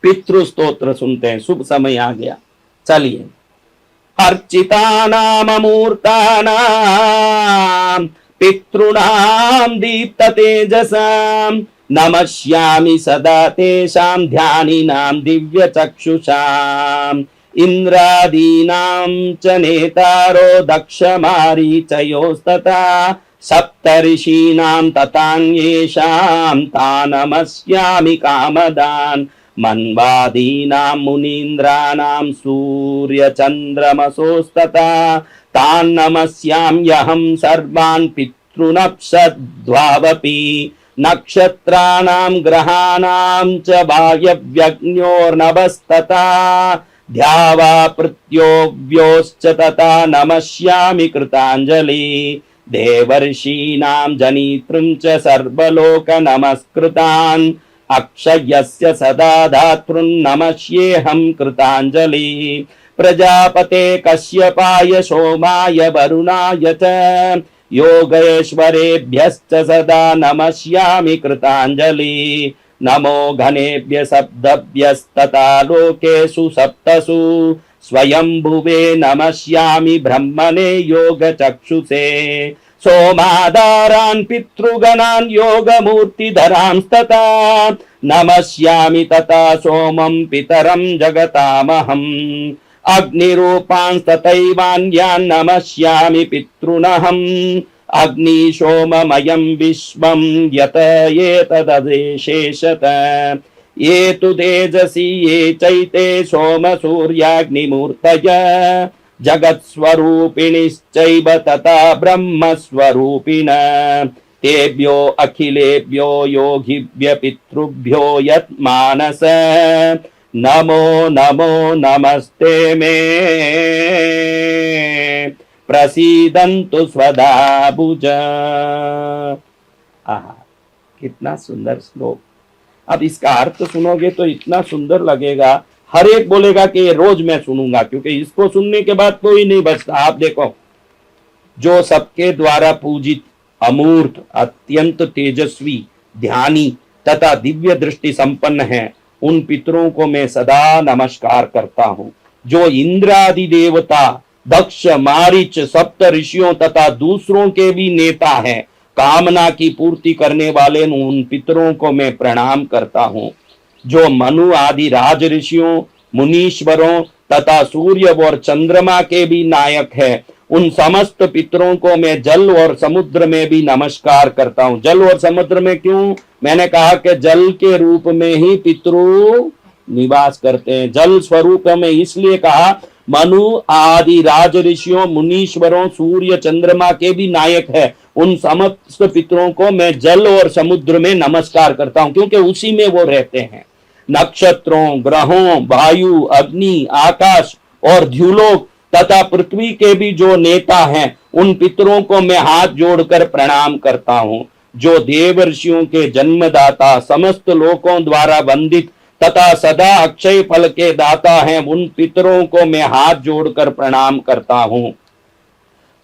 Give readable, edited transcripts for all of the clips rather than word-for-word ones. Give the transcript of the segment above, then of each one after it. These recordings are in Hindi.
पितृ स्तोत्र सुनते हैं। शुभ समय आ गया, चलिए। अर्चितानामूर्तानां पितॄणां दीप्त तेजसां नमस्यामि सदा तेषां ध्यानिनां दिव्य चक्षुषाम् इंद्रादीनां च नेतारो दक्ष मारीचयोस्तथा सप्तऋषीणां तथान्येषां तानमस्यामि कामदान् मन्वादीनां मुनीन्द्राणां सूर्यचन्द्रमसोस्तथा तान्नमस्याम्यहं सर्वान् पितॄनप्सद्वावपि नक्षत्राणां ग्रहाणां च वायव्यग्न्योर्नभस्तथा ध्यावा पृथ्व्योश्च तथा नमस्यामि कृताञ्जलि देवर्षीणां जनितृं च सर्वलोक नमस्कृतान् अक्षयस्य सदा धातॄन्नमस्येऽहं कृताञ्जलि प्रजापते कश्यपाय सोमाय वरुणाय च योगेश्वरेभ्यश्च सदा नमस्यामि कृताञ्जलि नमो घनेभ्य शब्दभ्यस्तथा लोकेषु सप्तसु स्वयंभुवे नमस्यामि ब्रह्मणे योगचक्षुषे सोमाधारान् पितृगणान् योगमूर्तिधरांस्तथा नमस्यामि तथा सोमं पितरं जगतामहम् अग्निरूपांस्तथैवान्यान् नमस्यामि पितॄनहम् अग्निशोममयं विश्वं यत एतदशेषत ये तु तेजसी ये चैते सोम सूर्याग्निमूर्तय जगत्स्वरूपिणिश्चैव तथा ब्रह्मस्वरूपिण तेभ्यो अखिलेभ्यो योगिभ्य पितृभ्यो यत्मानस नमो नमो नमस्ते मे प्रसीदन्तु स्वदाभुज। आहा, कितना सुंदर श्लोक। अब इसका अर्थ सुनोगे तो इतना सुंदर लगेगा, हर एक बोलेगा कि ये रोज मैं सुनूंगा, क्योंकि इसको सुनने के बाद कोई नहीं बचता। आप देखो, जो सबके द्वारा पूजित अमूर्त अत्यंत तेजस्वी ध्यानी तथा दिव्य दृष्टि संपन्न है, उन पितरों को मैं सदा नमस्कार करता हूं। जो इंद्र आदि देवता दक्ष मारीच सप्त ऋषियों तथा दूसरों के भी नेता हैं, कामना की पूर्ति करने वाले उन पितरों को मैं प्रणाम करता हूं। जो मनु आदि राज ऋषियों मुनीश्वरों तथा सूर्य और चंद्रमा के भी नायक है, उन समस्त पितरों को मैं जल और समुद्र में भी नमस्कार करता हूं। जल और समुद्र में क्यों? मैंने कहा कि जल के रूप में ही पितृ निवास करते हैं। जल स्वरूप में इसलिए कहा, मनु आदि राज ऋषियों मुनीश्वरों सूर्य चंद्रमा के भी नायक है, उन समस्त पितरों को मैं जल और समुद्र में नमस्कार करता हूं, क्योंकि उसी में वो रहते हैं। नक्षत्रों ग्रहों वायु अग्नि आकाश और द्युलोक तथा पृथ्वी के भी जो नेता हैं, उन पितरों को मैं हाथ जोड़कर प्रणाम करता हूं। जो देवर्षियों के जन्मदाता समस्त लोकों द्वारा वंदित तथा सदा अक्षय फल के दाता हैं, उन पितरों को मैं हाथ जोड़कर प्रणाम करता हूं।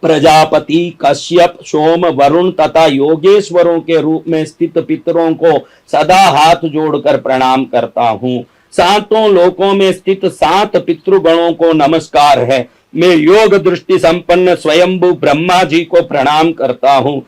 प्रजापति कश्यप सोम वरुण तथा योगेश्वरों के रूप में स्थित पितरों को सदा हाथ जोड़कर प्रणाम करता हूं। सातों लोकों में स्थित 7 पितृगणों को नमस्कार है। मैं योग दृष्टि संपन्न स्वयंभू ब्रह्मा जी को प्रणाम करता हूं।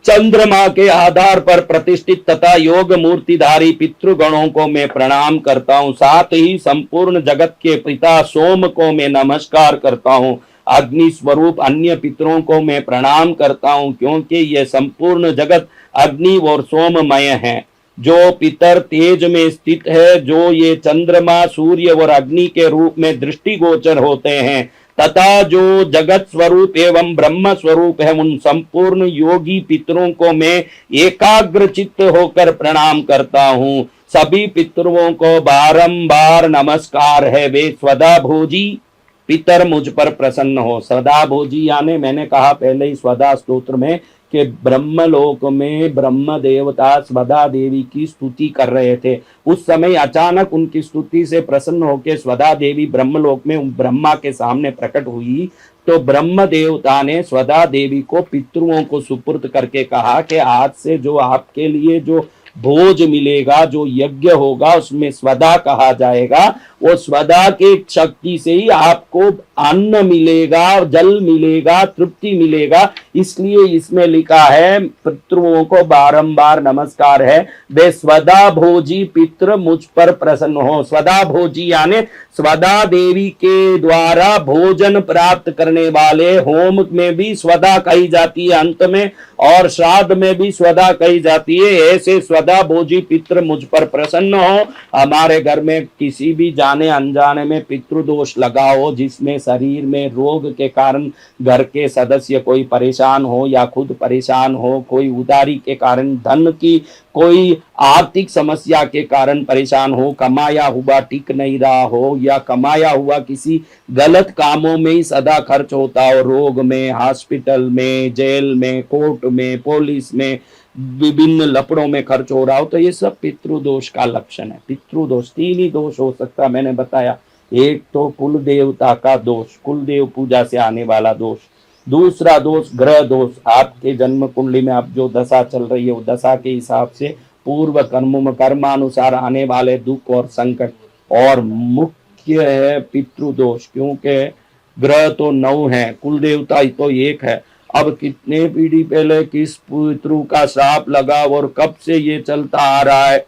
चंद्रमा के आधार पर प्रतिष्ठित तथा योग मूर्तिधारी पितृगणों को मैं प्रणाम करता हूं। साथ ही संपूर्ण जगत के पिता सोम को मैं नमस्कार करता हूं। अग्नि स्वरूप अन्य पितरों को मैं प्रणाम करता हूं, क्योंकि यह संपूर्ण जगत अग्नि और सोममय है। जो पितर तेज में स्थित है, जो ये चंद्रमा सूर्य और अग्नि के रूप में दृष्टिगोचर होते हैं, तथा जो जगत स्वरूप एवं ब्रह्म स्वरूप है, उन संपूर्ण योगी पितरों को मैं एकाग्र चित्त होकर प्रणाम करता हूं। सभी पितरों को बारंबार नमस्कार है। वे स्वदा भोजी पितर मुझ पर प्रसन्न हो। सदा भोजी यानी मैंने कहा पहले ही स्वदा स्तोत्र में कि ब्रह्मलोक में ब्रह्म देवता स्वदा देवी की स्तुति कर रहे थे। उस समय अचानक उनकी स्तुति से प्रसन्न होकर स्वदा देवी ब्रह्मलोक में ब्रह्मा के सामने प्रकट हुई। तो ब्रह्म देवता ने स्वदा देवी को पितरों को सुपुर्द करके कहा कि आज से जो आपके लिए जो भोज मिलेगा, जो यज्ञ होगा उसमें स्वदा कहा जाएगा, वो स्वदा के शक्ति से ही आपको अन्न मिलेगा, जल मिलेगा, तृप्ति मिलेगा। इसलिए इसमें लिखा है, पितृओं को बारंबार नमस्कार है, वे स्वदा भोजी पितृ मुझ पर प्रसन्न हो। स्वदा भोजी यानी स्वदा देवी के द्वारा भोजन प्राप्त करने वाले, होम में भी स्वदा कही जाती है अंत में, और श्राद्ध में भी स्वदा कही जाती है। ऐसे स्वदा भोजी पितृ मुझ पर प्रसन्न हो। हमारे घर में किसी भी जाने अनजाने में पितृदोष लगा हो, जिसमें शरीर में रोग के कारण घर के सदस्य कोई परेशान हो या खुद परेशान हो, कोई उदारी के कारण धन की कोई आर्थिक समस्या के कारण परेशान हो, कमाया हुआ टिक नहीं रहा हो, या कमाया हुआ किसी गलत कामों में ही सदा खर्च होता हो, रोग में, हॉस्पिटल में, जेल में, कोर्ट में, पुलिस में, विभिन्न लपड़ों में खर्च हो रहा हो, तो ये सब पितृदोष का लक्षण है। पितृदोष 3 ही दोष हो सकता है, मैंने बताया। एक तो कुल देवता का दोष, कुल देव पूजा से आने वाला दोष। दूसरा दोष ग्रह दोष, आपके जन्म कुंडली में अब जो दशा चल रही है, वो दशा के हिसाब से पूर्व कर्मानुसार आने वाले दुख और संकट। और मुख्य है पितृदोष, क्योंकि ग्रह तो 9 है, कुल देवता तो 1 है। अब कितने पीढ़ी पहले किस पितृ का श्राप लगा और कब से ये चलता आ रहा है,